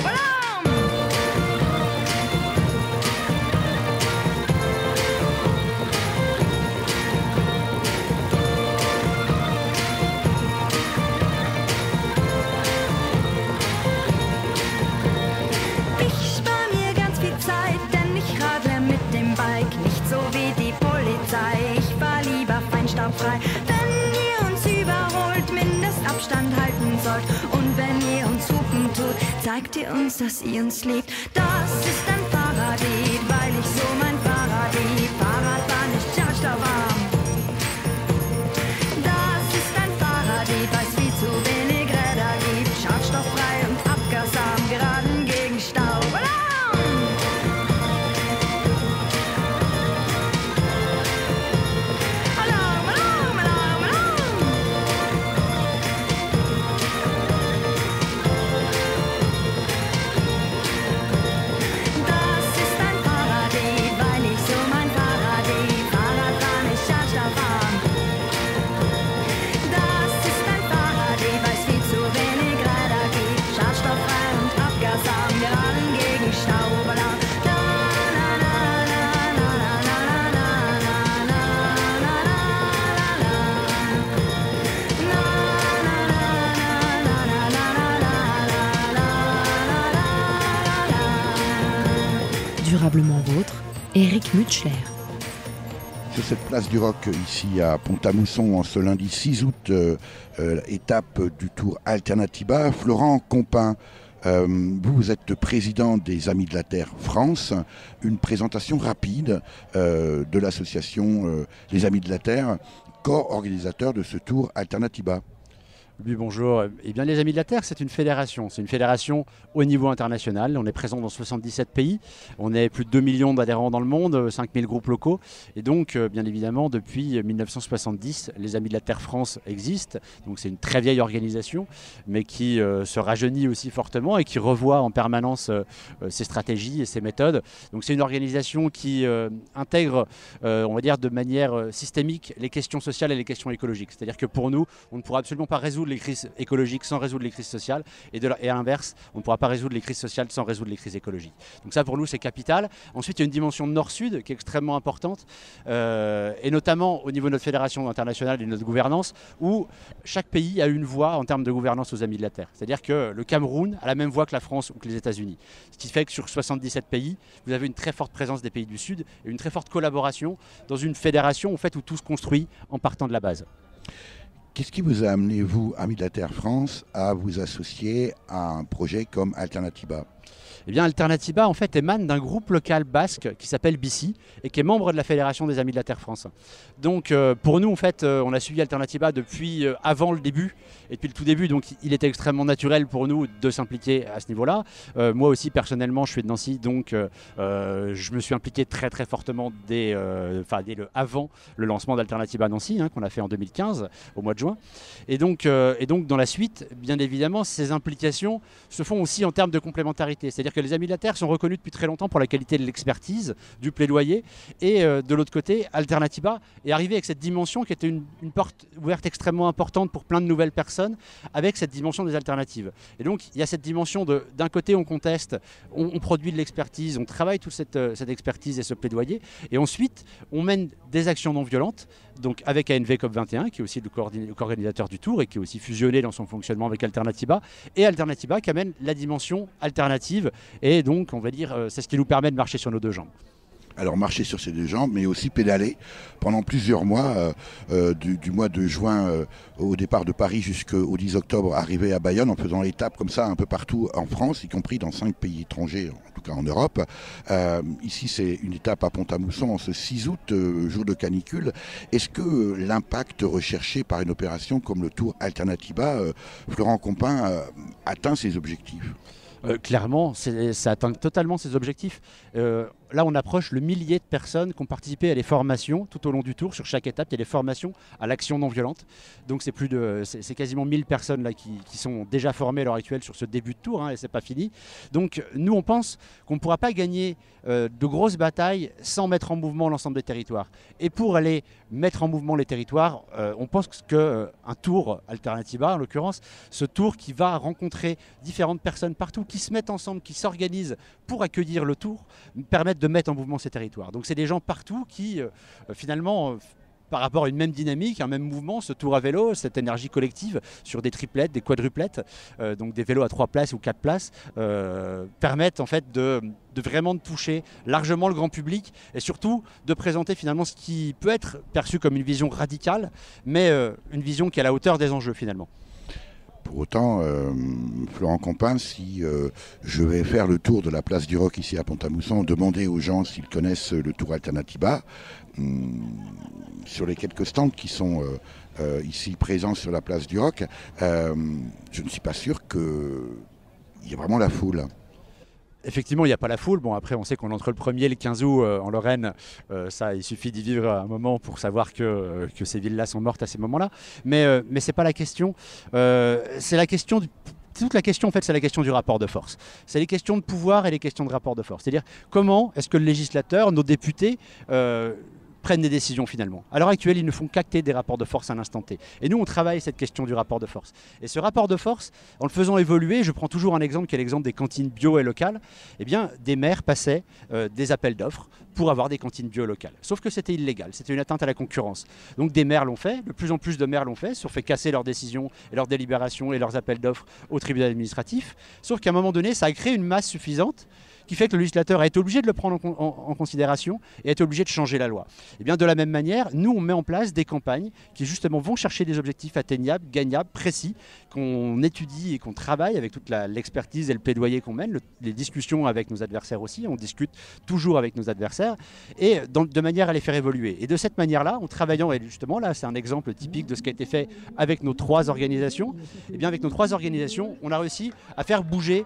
Frei. Wenn ihr uns überholt, Mindestabstand halten sollt. Und wenn ihr uns hupen tut, zeigt ihr uns, dass ihr uns liebt. Das ist ein Fahrradlied, weil ich so mein Fahrrad lieb. Fahrradfahren ist schadstoffarm. Das ist ein Fahrradlied, weil es viel zu wenig Räder gibt. Schadstofffrei und abgasarm, geraden gegen Stau. Durablement vôtre, Eric Mutschler. Sur cette place du Roc, ici à Pont-à-Mousson, en ce lundi 6 août, étape du Tour Alternatiba. Florent Compin, vous êtes président des Amis de la Terre France. Une présentation rapide de l'association Les Amis de la Terre, co-organisateur de ce Tour Alternatiba. Oui, bonjour. Eh bien, les Amis de la Terre, c'est une fédération. C'est une fédération au niveau international. On est présent dans 77 pays. On est plus de 2 millions d'adhérents dans le monde, 5000 groupes locaux. Et donc, bien évidemment, depuis 1970, les Amis de la Terre France existent. Donc, c'est une très vieille organisation, mais qui se rajeunit aussi fortement et qui revoit en permanence ses stratégies et ses méthodes. Donc, c'est une organisation qui intègre, on va dire, de manière systémique les questions sociales et les questions écologiques. C'est-à-dire que pour nous, on ne pourra absolument pas résoudre les crises écologiques sans résoudre les crises sociales et à l'inverse, on ne pourra pas résoudre les crises sociales sans résoudre les crises écologiques. Donc ça pour nous c'est capital. Ensuite il y a une dimension nord-sud qui est extrêmement importante et notamment au niveau de notre fédération internationale et de notre gouvernance où chaque pays a une voix en termes de gouvernance aux Amis de la Terre. C'est-à-dire que le Cameroun a la même voix que la France ou que les États-Unis. Ce qui fait que sur 77 pays, vous avez une très forte présence des pays du Sud et une très forte collaboration dans une fédération en fait, où tout se construit en partant de la base. Qu'est-ce qui vous a amené, vous, Amis de la Terre France, à vous associer à un projet comme Alternatiba ? Eh bien, Alternatiba, en fait, émane d'un groupe local basque qui s'appelle BICI et qui est membre de la Fédération des Amis de la Terre France. Donc, pour nous, en fait, on a suivi Alternatiba depuis avant le début et depuis le tout début. Donc, il était extrêmement naturel pour nous de s'impliquer à ce niveau-là. Moi aussi, personnellement, je suis de Nancy, donc je me suis impliqué très, très fortement avant le lancement d'Alternatiba Nancy, qu'on a fait en 2015, au mois de juin. Et donc, dans la suite, bien évidemment, ces implications se font aussi en termes de complémentarité. C'est-à-dire que les Amis de la Terre sont reconnus depuis très longtemps pour la qualité de l'expertise, du plaidoyer. Et de l'autre côté, Alternatiba est arrivé avec cette dimension qui était une porte ouverte extrêmement importante pour plein de nouvelles personnes, avec cette dimension des alternatives. Et donc, il y a cette dimension d'un côté, on conteste, on produit de l'expertise, on travaille toute cette expertise et ce plaidoyer. Et ensuite, on mène des actions non violentes, donc avec ANV COP21, qui est aussi le co-organisateur du Tour et qui est aussi fusionné dans son fonctionnement avec Alternatiba. Et Alternatiba qui amène la dimension alternative. Et donc, on va dire, c'est ce qui nous permet de marcher sur nos deux jambes. Alors marcher sur ses deux jambes, mais aussi pédaler pendant plusieurs mois, du mois de juin au départ de Paris jusqu'au 10 octobre, arriver à Bayonne en faisant étapes comme ça un peu partout en France, y compris dans 5 pays étrangers, en tout cas en Europe. Ici, c'est une étape à Pont-à-Mousson en ce 6 août, jour de canicule. Est-ce que l'impact recherché par une opération comme le Tour Alternatiba, Florent Compin, atteint ses objectifs ? Clairement, ça atteint totalement ses objectifs. Là, on approche le millier de personnes qui ont participé à des formations tout au long du Tour. Sur chaque étape, il y a des formations à l'action non violente. Donc, c'est quasiment 1000 personnes là, qui sont déjà formées à l'heure actuelle sur ce début de Tour, et c'est pas fini. Donc, nous, on pense qu'on ne pourra pas gagner de grosses batailles sans mettre en mouvement l'ensemble des territoires. Et pour aller mettre en mouvement les territoires, on pense qu'un Tour Alternatiba, en l'occurrence, ce Tour qui va rencontrer différentes personnes partout, qui se mettent ensemble, qui s'organisent pour accueillir le Tour, permettent de mettre en mouvement ces territoires. Donc c'est des gens partout qui, finalement, par rapport à une même dynamique, un même mouvement, ce tour à vélo, cette énergie collective sur des triplettes, des quadruplettes, donc des vélos à 3 places ou 4 places, permettent en fait de vraiment toucher largement le grand public et surtout de présenter finalement ce qui peut être perçu comme une vision radicale, mais une vision qui est à la hauteur des enjeux finalement. Pour autant, Florent Compin, si je vais faire le tour de la place du Roc ici à Pont-à-Mousson, demander aux gens s'ils connaissent le Tour Alternatiba, sur les quelques stands qui sont ici présents sur la place du Roc, je ne suis pas sûr qu'il y ait vraiment la foule. Effectivement, il n'y a pas la foule. Bon, après, on sait qu'on entre le 1er et le 15 août en Lorraine. Ça, il suffit d'y vivre un moment pour savoir que ces villes-là sont mortes à ces moments-là. Mais ce n'est pas la question. C'est la question toute la question, en fait, c'est la question du rapport de force. C'est les questions de pouvoir et les questions de rapport de force. C'est-à-dire, comment est-ce que le législateur, nos députés, prennent des décisions finalement. À l'heure actuelle, ils ne font qu'acter des rapports de force à l'instant T. Et nous, on travaille cette question du rapport de force. Et ce rapport de force, en le faisant évoluer, je prends toujours un exemple qui est l'exemple des cantines bio et locales, eh bien, des maires passaient des appels d'offres pour avoir des cantines bio locales. Sauf que c'était illégal, c'était une atteinte à la concurrence. Donc des maires l'ont fait, de plus en plus de maires l'ont fait, se sont fait casser leurs décisions et leurs délibérations et leurs appels d'offres au tribunal administratif. Sauf qu'à un moment donné, ça a créé une masse suffisante qui fait que le législateur a été obligé de le prendre en considération et a été obligé de changer la loi. Et bien de la même manière, nous on met en place des campagnes qui justement vont chercher des objectifs atteignables, gagnables, précis, qu'on étudie et qu'on travaille avec toute l'expertise et le plaidoyer qu'on mène, les discussions avec nos adversaires aussi, on discute toujours avec nos adversaires, et de manière à les faire évoluer. Et de cette manière-là, en travaillant, et justement là c'est un exemple typique de ce qui a été fait avec nos 3 organisations, et bien avec nos 3 organisations, on a réussi à faire bouger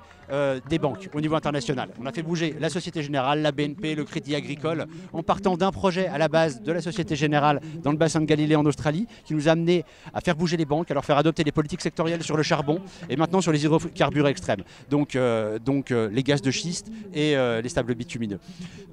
des banques au niveau international. On a fait bouger la Société Générale, la BNP, le Crédit Agricole, en partant d'un projet à la base de la Société Générale dans le bassin de Galilée en Australie, qui nous a amené à faire bouger les banques, à leur faire adopter des politiques sectorielles sur le charbon et maintenant sur les hydrocarbures extrêmes, donc les gaz de schiste et les sables bitumineux.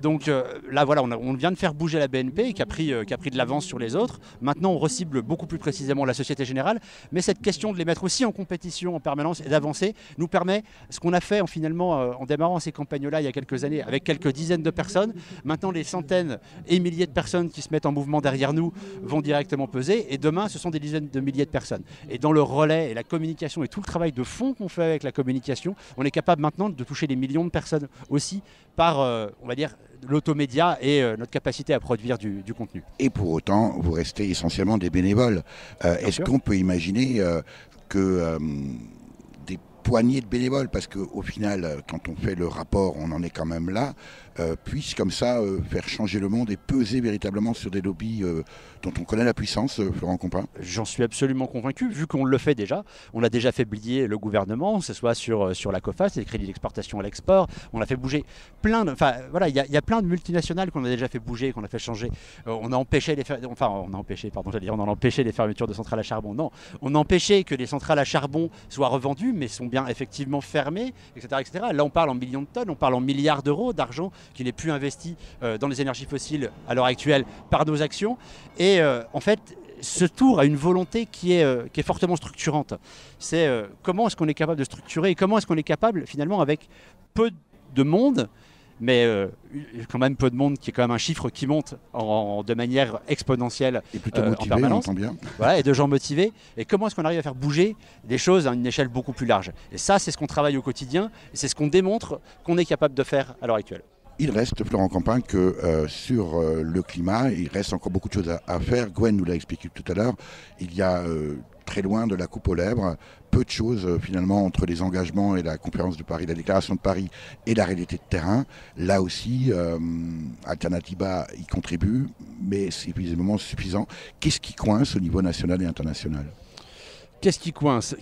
Donc là voilà, on vient de faire bouger la BNP qui a pris de l'avance sur les autres. Maintenant on recible beaucoup plus précisément la Société Générale, mais cette question de les mettre aussi en compétition en permanence et d'avancer nous permet, ce qu'on a fait en démarrant ces campagnes rythme-là il y a quelques années, avec quelques dizaines de personnes. Maintenant, les centaines et milliers de personnes qui se mettent en mouvement derrière nous vont directement peser. Et demain, ce sont des dizaines de milliers de personnes. Et dans le relais et la communication et tout le travail de fond qu'on fait avec la communication, on est capable maintenant de toucher des millions de personnes aussi par, on va dire, l'automédia et notre capacité à produire du contenu. Et pour autant, vous restez essentiellement des bénévoles. Est-ce qu'on peut imaginer que des poignées de bénévoles, parce qu'au final, quand on fait le rapport, on en est quand même là, puissent comme ça faire changer le monde et peser véritablement sur des lobbies dont on connaît la puissance, Florent Compin? J'en suis absolument convaincu, vu qu'on le fait déjà. On a déjà fait plier le gouvernement, que ce soit sur la COFAS, les crédits d'exportation à l'export. On a fait bouger plein de... Enfin, voilà, il y a plein de multinationales qu'on a déjà fait bouger, qu'on a fait changer. On a empêché les fermetures de centrales à charbon. Non, on a empêché que les centrales à charbon soient revendues, mais sont bien effectivement fermées, etc., etc. Là, on parle en millions de tonnes, on parle en milliards d'euros d'argent qui n'est plus investi dans les énergies fossiles à l'heure actuelle par nos actions. Et en fait, ce tour a une volonté qui est fortement structurante. C'est comment est-ce qu'on est capable de structurer et comment est-ce qu'on est capable finalement avec peu de monde, mais quand même peu de monde qui est quand même un chiffre qui monte de manière exponentielle et plutôt motivé, en permanence. On entend bien. Voilà, et de gens motivés. Et comment est-ce qu'on arrive à faire bouger des choses à une échelle beaucoup plus large? Et ça, c'est ce qu'on travaille au quotidien et c'est ce qu'on démontre qu'on est capable de faire à l'heure actuelle. Il reste, Florent Compin, que sur le climat, il reste encore beaucoup de choses à faire. Gwen nous l'a expliqué tout à l'heure. Il y a très loin de la coupe aux lèvres, peu de choses finalement entre les engagements et la conférence de Paris, la déclaration de Paris et la réalité de terrain. Là aussi, Alternatiba y contribue, mais c'est évidemment suffisant. Qu'est-ce qui coince au niveau national et international ? Qu'est-ce qui coince?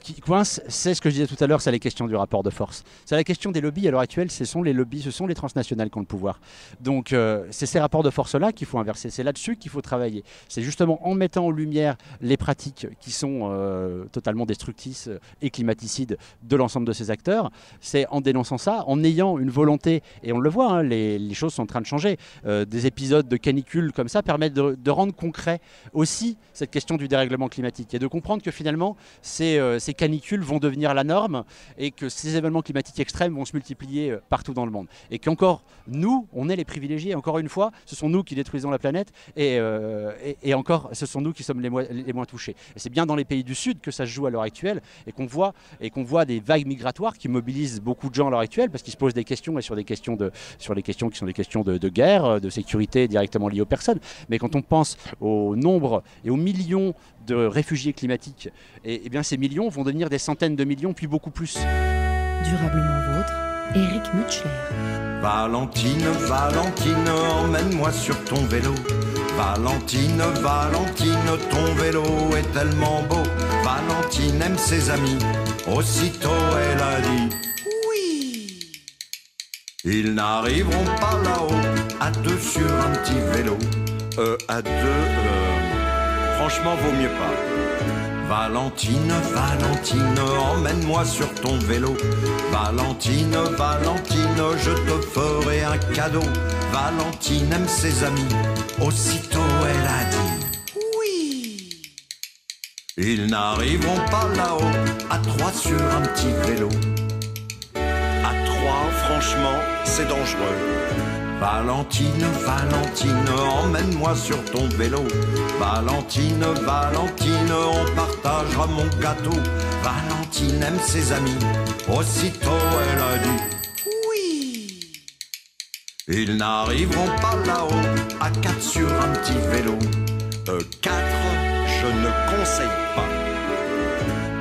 C'est ce que je disais tout à l'heure, c'est les questions du rapport de force. C'est la question des lobbies à l'heure actuelle, ce sont les lobbies, ce sont les transnationales qui ont le pouvoir. Donc c'est ces rapports de force-là qu'il faut inverser, c'est là-dessus qu'il faut travailler. C'est justement en mettant en lumière les pratiques qui sont totalement destructrices et climaticides de l'ensemble de ces acteurs. C'est en dénonçant ça, en ayant une volonté, et on le voit, hein, les choses sont en train de changer. Des épisodes de canicule comme ça permettent de rendre concret aussi cette question du dérèglement climatique et de comprendre que finalement, ces canicules vont devenir la norme et que ces événements climatiques extrêmes vont se multiplier partout dans le monde. Et qu'encore, nous, on est les privilégiés. Encore une fois, ce sont nous qui détruisons la planète et encore, ce sont nous qui sommes les moins touchés. Et c'est bien dans les pays du Sud que ça se joue à l'heure actuelle et qu'on voit des vagues migratoires qui mobilisent beaucoup de gens à l'heure actuelle parce qu'ils se posent des questions et sur les questions qui sont des questions de guerre, de sécurité directement liées aux personnes. Mais quand on pense au nombre et aux millions de réfugiés climatiques, et bien ces millions vont devenir des centaines de millions, puis beaucoup plus. Durablement vôtre, Eric Mutschler. Valentine, Valentine, emmène-moi sur ton vélo. Valentine, Valentine, ton vélo est tellement beau. Valentine aime ses amis, aussitôt elle a dit oui. Ils n'arriveront pas là-haut, à deux sur un petit vélo. À deux, franchement, vaut mieux pas. Valentine, Valentine, emmène-moi sur ton vélo. Valentine, Valentine, je te ferai un cadeau. Valentine aime ses amis, aussitôt elle a dit oui. Ils n'arriveront pas là-haut, à trois sur un petit vélo. À trois, franchement, c'est dangereux. Valentine, Valentine, emmène-moi sur ton vélo. Valentine, Valentine, on partagera mon gâteau. Valentine aime ses amis, aussitôt elle a dit oui. Ils n'arriveront pas là-haut, à quatre sur un petit vélo. Quatre, je ne conseille pas.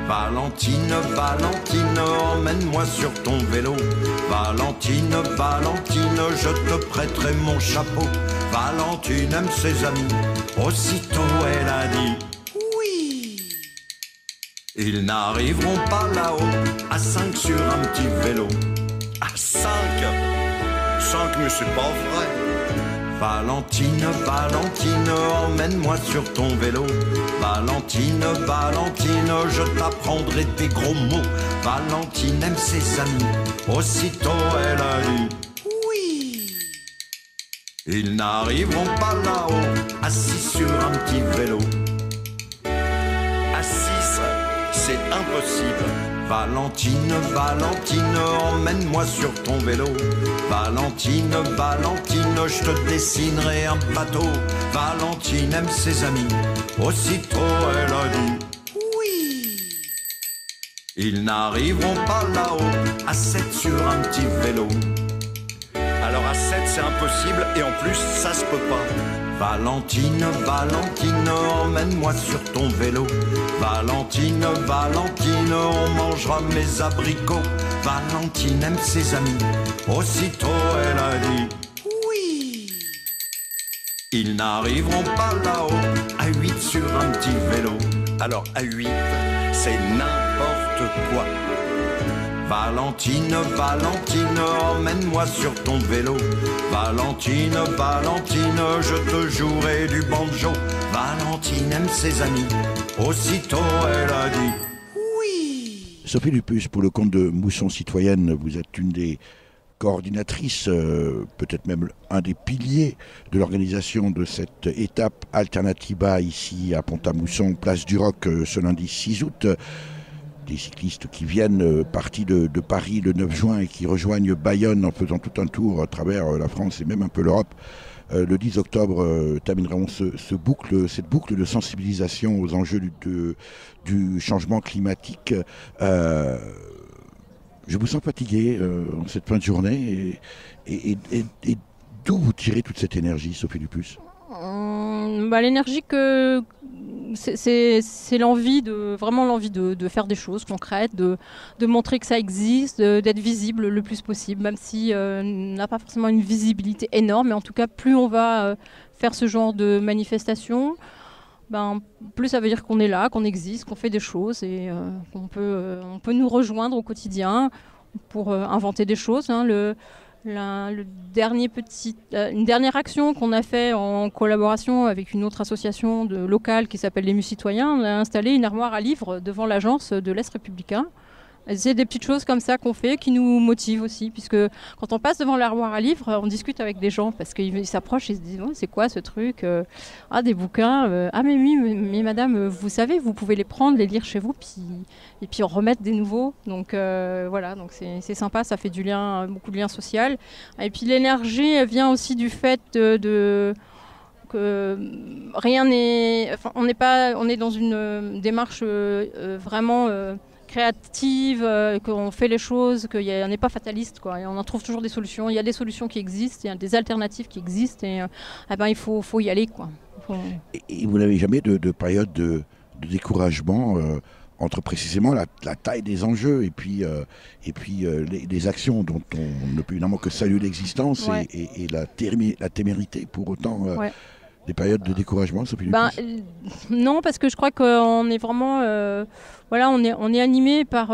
Valentine, Valentine, emmène-moi sur ton vélo. Valentine, Valentine, je te prêterai mon chapeau. Valentine aime ses amis, aussitôt elle a dit oui. Ils n'arriveront pas là-haut, à 5 sur un petit vélo. À 5, mais c'est pas vrai. Valentine, Valentine, emmène-moi sur ton vélo. Valentine, Valentine, je t'apprendrai des gros mots. Valentine aime ses amis, aussitôt elle a dit oui. Ils n'arriveront pas là-haut, à 6 sur un petit vélo. À 6, c'est impossible. Valentine, Valentine, emmène-moi sur ton vélo. Valentine, Valentine, je te dessinerai un bateau. Valentine aime ses amis, aussitôt elle a dit oui. Ils n'arriveront pas là-haut, à 7 sur un petit vélo. Alors à 7 c'est impossible et en plus ça se peut pas. Valentine, Valentine, emmène-moi sur ton vélo. Valentine, Valentine, on mangera mes abricots. Valentine aime ses amis, aussitôt elle a dit oui. Ils n'arriveront pas là-haut, à 8 sur un petit vélo. Alors à 8, c'est n'importe quoi. Valentine, Valentine, emmène-moi sur ton vélo. Valentine, Valentine, je te jouerai du banjo. Valentine aime ses amis, aussitôt elle a dit oui. Sophie Lupus, pour le compte de Mousson Citoyenne, vous êtes une des coordinatrices, peut-être même un des piliers de l'organisation de cette étape Alternatiba ici à Pont-à-Mousson, place du Roc, ce lundi 6 août. Des cyclistes qui viennent partis de Paris le 9 juin et qui rejoignent Bayonne en faisant tout un tour à travers la France et même un peu l'Europe. Le 10 octobre termineront cette boucle de sensibilisation aux enjeux du changement climatique. Je vous sens fatigué en cette fin de journée et d'où vous tirez toute cette énergie, Sophie Lupus? L'énergie que c'est l'envie de faire des choses concrètes, de montrer que ça existe, d'être visible le plus possible, même si on n'a pas forcément une visibilité énorme, mais en tout cas plus on va faire ce genre de manifestation, plus ça veut dire qu'on est là, qu'on existe, qu'on fait des choses et on peut nous rejoindre au quotidien pour inventer des choses. Une dernière action qu'on a fait en collaboration avec une autre association locale qui s'appelle l'Ému Citoyen, on a installé une armoire à livres devant l'agence de l'Est républicain. C'est des petites choses comme ça qu'on fait qui nous motivent aussi, puisque quand on passe devant l'armoire à livres, on discute avec des gens parce qu'ils s'approchent et se disent c'est quoi ce truc, des bouquins, mais oui, mais madame, vous savez, vous pouvez les prendre, les lire chez vous, et puis en remettre des nouveaux. Donc voilà, donc c'est sympa, ça fait beaucoup de liens sociaux. Et puis l'énergie vient aussi du fait que rien n'est, on est dans une démarche vraiment créative, qu'on fait les choses, qu'on n'est pas fataliste, quoi. Et on en trouve toujours des solutions. Il y a des solutions qui existent, il y a des alternatives qui existent, et il faut y aller, quoi. Et vous n'avez jamais de période de découragement entre précisément la taille des enjeux et puis les actions dont on ne peut évidemment que saluer l'existence, ouais, et la témérité pour autant. Ouais. Des périodes de découragement, Sophie Lupus? Non, parce que je crois qu'on est vraiment, on est animé par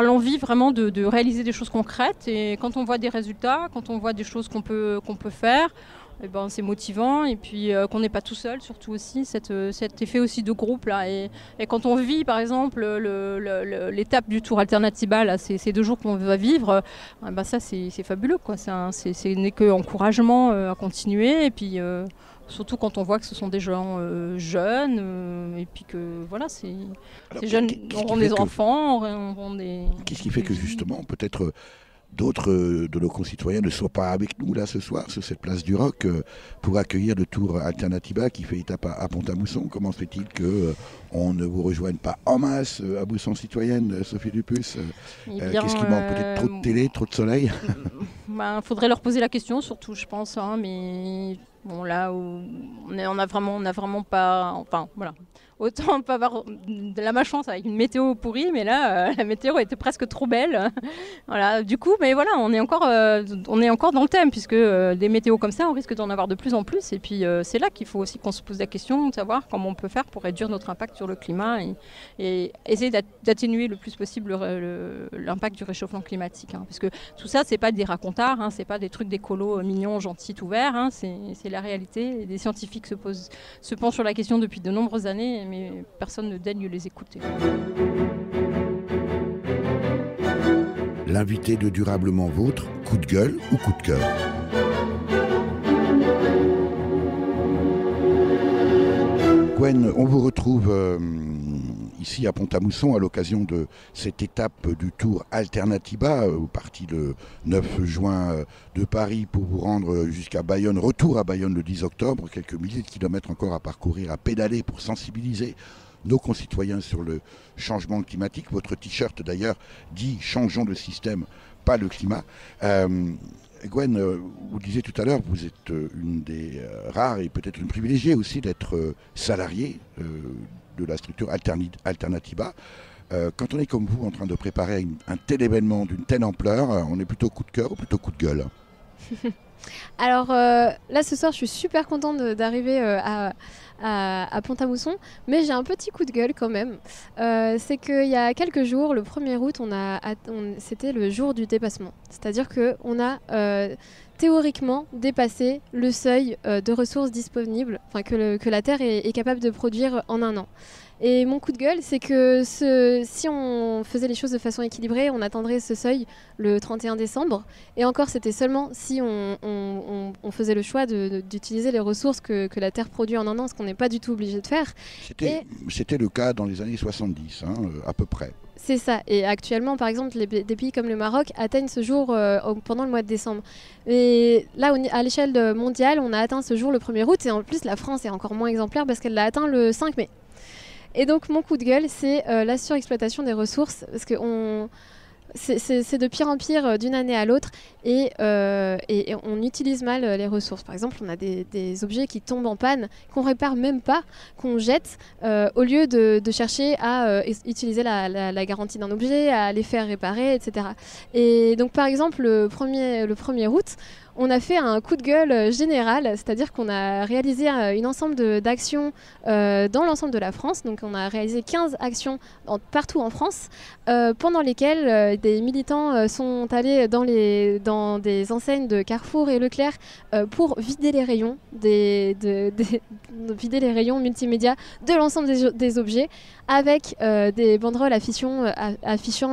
l'envie vraiment de réaliser des choses concrètes. Et quand on voit des résultats, quand on voit des choses qu'on peut faire, c'est motivant. Et puis qu'on n'est pas tout seul, surtout aussi cet effet aussi de groupe là. Et quand on vit, par exemple, l'étape du Tour Alternatiba, là, ces 2 jours qu'on va vivre, ça c'est fabuleux, quoi. C'est n'est que encouragement à continuer. Et puis surtout quand on voit que ce sont des gens jeunes, et puis que voilà, ces jeunes auront des enfants, auront des... Qu'est-ce qui fait que justement, peut-être d'autres de nos concitoyens ne soient pas avec nous là ce soir sur cette place du Roc pour accueillir le Tour Alternatiba qui fait étape à Pont-à-Mousson? Comment se fait-il qu'on ne vous rejoigne pas en masse à Mousson Citoyenne, Sophie Lupus? Qu'est-ce qui manque? Peut-être trop de télé, trop de soleil? Faudrait leur poser la question surtout, je pense, mais bon, là où on a vraiment pas, voilà. Autant on peut avoir de la malchance avec une météo pourrie, mais là, la météo était presque trop belle. Voilà, du coup, mais voilà, on est encore dans le thème, puisque des météos comme ça, on risque d'en avoir de plus en plus. Et puis, c'est là qu'il faut aussi qu'on se pose la question de savoir comment on peut faire pour réduire notre impact sur le climat et essayer d'atténuer le plus possible l'impact du réchauffement climatique. Parce que tout ça, c'est pas des racontards, c'est pas des trucs d'écolos mignons, gentils, tout verts. C'est la réalité. Et des scientifiques se penchent sur la question depuis de nombreuses années, mais personne ne daigne les écouter. L'invité de Durablement Vôtre, coup de gueule ou coup de cœur? Gwen, on vous retrouve ici à Pont-à-Mousson à l'occasion de cette étape du Tour Alternativa, parti le 9 juin de Paris pour vous rendre jusqu'à Bayonne, retour à Bayonne le 10 octobre, quelques milliers de kilomètres encore à parcourir, à pédaler pour sensibiliser nos concitoyens sur le changement climatique. Votre t-shirt d'ailleurs dit « Changeons de système, pas le climat ». Gwen, vous disiez tout à l'heure, vous êtes une des rares et peut-être une privilégiée aussi d'être salariée de la structure Alternativa. Quand on est comme vous en train de préparer un tel événement d'une telle ampleur, on est plutôt coup de cœur ou plutôt coup de gueule? Alors là ce soir je suis super contente d'arriver à Pont-à-Mousson, mais j'ai un petit coup de gueule quand même. C'est qu'il y a quelques jours, le 1er août, c'était le jour du dépassement. C'est-à-dire qu'on a théoriquement dépassé le seuil de ressources disponibles, que la Terre est capable de produire en un an. Et mon coup de gueule, c'est que si on faisait les choses de façon équilibrée, on atteindrait ce seuil le 31 décembre. Et encore, c'était seulement si on faisait le choix d'utiliser les ressources que la Terre produit en un an, ce qu'on n'est pas du tout obligé de faire. C'était le cas dans les années 70, à peu près. C'est ça. Et actuellement, par exemple, des pays comme le Maroc atteignent ce jour pendant le mois de décembre. Et là, à l'échelle mondiale, on a atteint ce jour le 1er août. Et en plus, la France est encore moins exemplaire parce qu'elle l'a atteint le 5 mai. Et donc mon coup de gueule, c'est la surexploitation des ressources, parce que c'est de pire en pire d'une année à l'autre, et on utilise mal les ressources. Par exemple, on a des objets qui tombent en panne, qu'on répare même pas, qu'on jette, au lieu de chercher à utiliser la garantie d'un objet, à les faire réparer, etc. Et donc par exemple, le 1er août, on a fait un coup de gueule général, c'est-à-dire qu'on a réalisé un ensemble d'actions dans l'ensemble de la France. Donc on a réalisé 15 actions partout en France, pendant lesquelles des militants sont allés dans des enseignes de Carrefour et Leclerc pour vider les rayons, vider les rayons multimédia de l'ensemble des objets, avec des banderoles affichant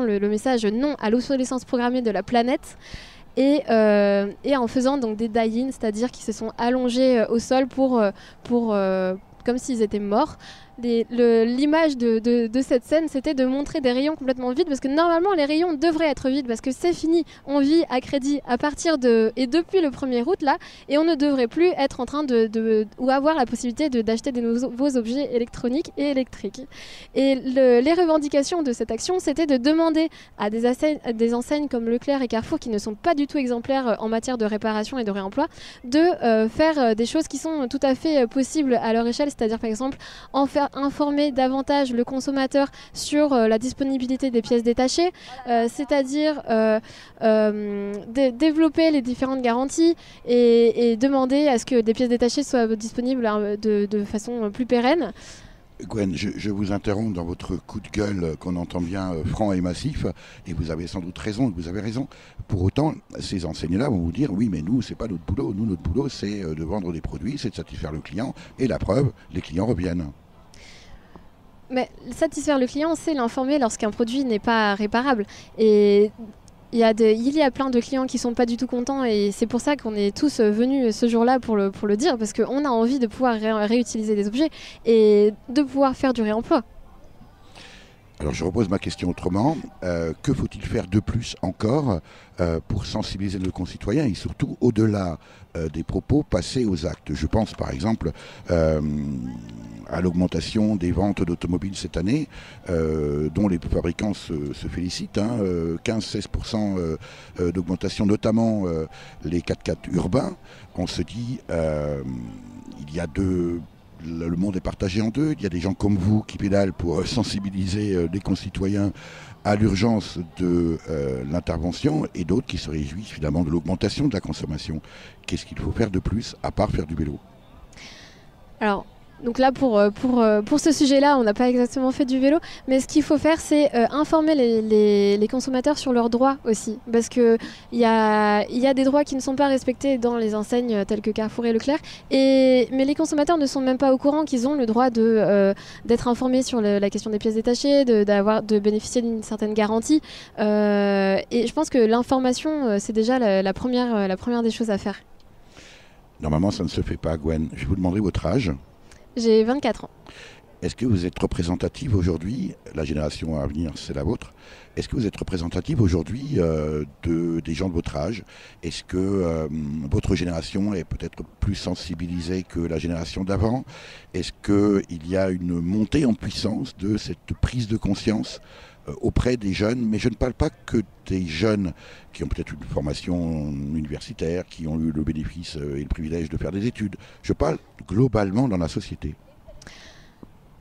le message « Non à l'obsolescence programmée de la planète ». Et en faisant donc des die-in, c'est-à-dire qu'ils se sont allongés au sol comme s'ils étaient morts. L'image de cette scène, c'était de montrer des rayons complètement vides, parce que normalement les rayons devraient être vides, parce que c'est fini, on vit à crédit à partir et depuis le 1er août là, et on ne devrait plus être en train ou avoir la possibilité d'acheter des nouveaux objets électroniques et électriques. Et les revendications de cette action, c'était de demander à des enseignes comme Leclerc et Carrefour, qui ne sont pas du tout exemplaires en matière de réparation et de réemploi, de faire des choses qui sont tout à fait possibles à leur échelle, c'est-à-dire par exemple informer davantage le consommateur sur la disponibilité des pièces détachées, c'est-à-dire développer les différentes garanties et demander à ce que des pièces détachées soient disponibles de façon plus pérenne. Gwen, je vous interromps dans votre coup de gueule qu'on entend bien franc et massif, et vous avez sans doute raison, vous avez raison. Pour autant, ces enseignes-là vont vous dire, oui mais nous, c'est pas notre boulot, notre boulot c'est de vendre des produits, c'est de satisfaire le client, et la preuve, les clients reviennent. Mais satisfaire le client, c'est l'informer lorsqu'un produit n'est pas réparable. Et il y a plein de clients qui sont pas du tout contents, et c'est pour ça qu'on est tous venus ce jour-là pour le dire, parce qu'on a envie de pouvoir réutiliser des objets et de pouvoir faire du réemploi. Alors je repose ma question autrement. Que faut-il faire de plus encore pour sensibiliser nos concitoyens, et surtout au-delà des propos, passer aux actes? Je pense par exemple à l'augmentation des ventes d'automobiles cette année, dont les fabricants se félicitent, 15-16% d'augmentation, notamment les 4x4 urbains. On se dit, le monde est partagé en deux. Il y a des gens comme vous qui pédalent pour sensibiliser les concitoyens à l'urgence de l'intervention, et d'autres qui se réjouissent finalement de l'augmentation de la consommation. Qu'est-ce qu'il faut faire de plus à part faire du vélo? Alors, donc là, pour ce sujet-là, on n'a pas exactement fait du vélo, mais ce qu'il faut faire, c'est informer les consommateurs sur leurs droits aussi, parce qu'il y a des droits qui ne sont pas respectés dans les enseignes telles que Carrefour et Leclerc, mais les consommateurs ne sont même pas au courant qu'ils ont le droit d'être informés sur la question des pièces détachées, de bénéficier d'une certaine garantie, et je pense que l'information, c'est déjà la première des choses à faire. Normalement, ça ne se fait pas, Gwen. Je vais vous demander votre âge. J'ai 24 ans. Est-ce que vous êtes représentative aujourd'hui, la génération à venir c'est la vôtre, est-ce que vous êtes représentative aujourd'hui des gens de votre âge? Est-ce que votre génération est peut-être plus sensibilisée que la génération d'avant? Est-ce qu'il y a une montée en puissance de cette prise de conscience auprès des jeunes? Mais je ne parle pas que des jeunes qui ont peut-être une formation universitaire, qui ont eu le bénéfice et le privilège de faire des études. Je parle globalement dans la société.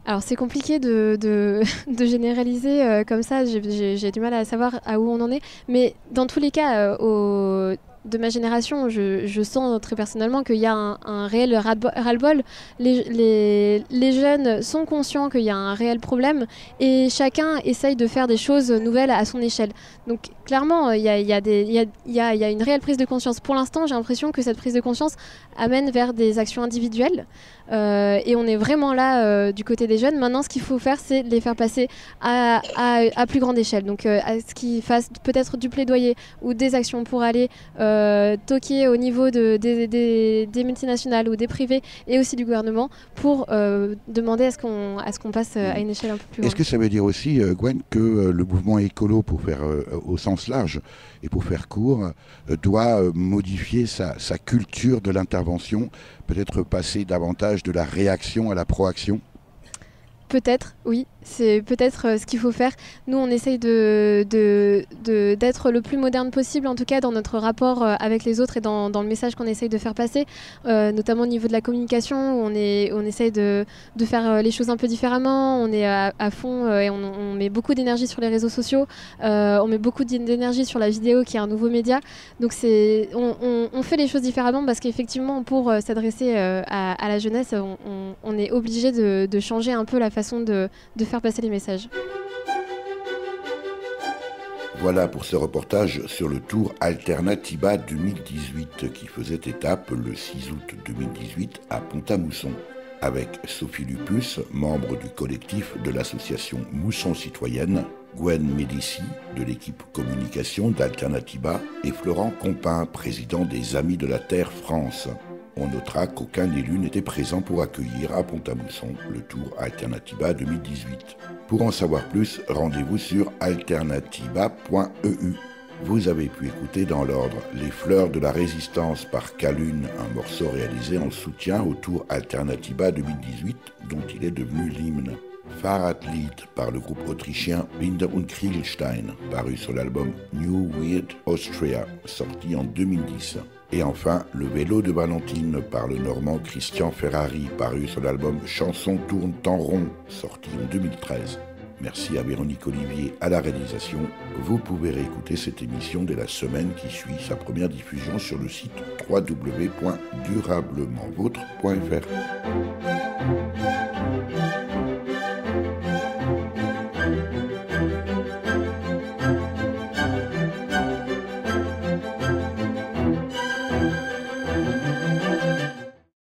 Alors c'est compliqué de généraliser comme ça, j'ai du mal à savoir à où on en est, mais dans tous les cas, de ma génération, je sens très personnellement qu'il y a un réel ras-le-bol. Les jeunes sont conscients qu'il y a un réel problème et chacun essaye de faire des choses nouvelles à son échelle. Donc clairement, il y a une réelle prise de conscience. Pour l'instant, j'ai l'impression que cette prise de conscience amène vers des actions individuelles et on est vraiment là du côté des jeunes. Maintenant, ce qu'il faut faire, c'est les faire passer à plus grande échelle. Donc à ce qu'ils fassent peut-être du plaidoyer ou des actions pour aller toquer au niveau des multinationales ou des privés et aussi du gouvernement pour demander à ce qu'on passe à une échelle un peu plus grande. Est-ce que ça veut dire aussi, Gwen, que le mouvement écolo, pour faire au sens large et pour faire court, doit modifier sa culture de l'intervention, peut-être passer davantage de la réaction à la proaction? Peut-être, oui. C'est peut-être ce qu'il faut faire. Nous, on essaye d'être le plus moderne possible, en tout cas dans notre rapport avec les autres et dans le message qu'on essaye de faire passer, notamment au niveau de la communication, où on essaye de faire les choses un peu différemment. On est à fond et on met beaucoup d'énergie sur les réseaux sociaux. On met beaucoup d'énergie sur la vidéo, qui est un nouveau média. Donc on fait les choses différemment parce qu'effectivement, pour s'adresser à la jeunesse, on est obligé de changer un peu la façon de faire passer les messages. Voilà pour ce reportage sur le Tour Alternatiba 2018 qui faisait étape le 6 août 2018 à Pont-à-Mousson avec Sophie Lupus, membre du collectif de l'association Mousson Citoyenne, Gwen Médici de l'équipe communication d'Alternatiba et Florent Compin, président des Amis de la Terre France. On notera qu'aucun élu n'était présent pour accueillir à Pont-à-Mousson le Tour Alternatiba 2018. Pour en savoir plus, rendez-vous sur alternatiba.eu. Vous avez pu écouter dans l'ordre Les Fleurs de la Résistance par Calune, un morceau réalisé en soutien au Tour Alternatiba 2018 dont il est devenu l'hymne. Fahrradlied par le groupe autrichien Binder und Kriegelstein, paru sur l'album New Weird Austria, sorti en 2010. Et enfin, Le Vélo de Valentine par le Normand Christian Ferrari, paru sur l'album Chansons tournent en rond, sorti en 2013. Merci à Véronique Olivier à la réalisation. Vous pouvez réécouter cette émission dès la semaine qui suit sa première diffusion sur le site www.durablementvôtre.fr.